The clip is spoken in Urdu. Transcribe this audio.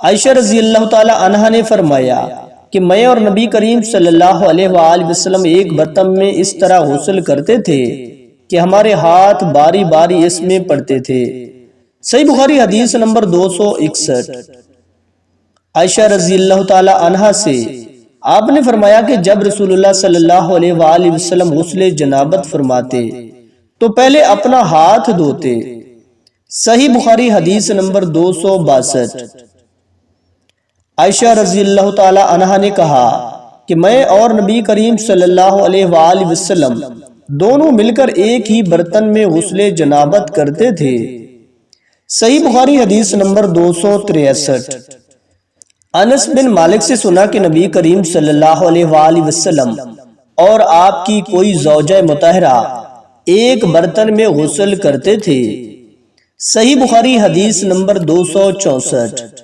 عائشہ رضی اللہ تعالی عنہا نے فرمایا کہ میں اور نبی کریم صلی اللہ علیہ وآلہ وسلم ایک برتن میں اس طرح غسل کرتے تھے کہ ہمارے ہاتھ باری باری اس میں پڑتے تھے۔ صحیح بخاری حدیث نمبر 261۔ عائشہ رضی اللہ تعالی عنہا سے آپ نے فرمایا کہ جب رسول اللہ صلی اللہ علیہ وآلہ وسلم غسل جنابت فرماتے تو پہلے اپنا ہاتھ دھوتے۔ صحیح بخاری حدیث نمبر 262۔ عائشہ رضی اللہ تعالی عنہا نے کہا کہ میں اور نبی کریم صلی اللہ علیہ وآلہ وسلم دونوں مل کر ایک ہی برتن میں غسل جنابت کرتے تھے۔ صحیح بخاری حدیث نمبر 263۔ انس بن مالک سے سنا کہ نبی کریم صلی اللہ علیہ وآلہ وسلم اور آپ کی کوئی زوجہ مطہرہ ایک برتن میں غسل کرتے تھے۔ صحیح بخاری حدیث نمبر 264۔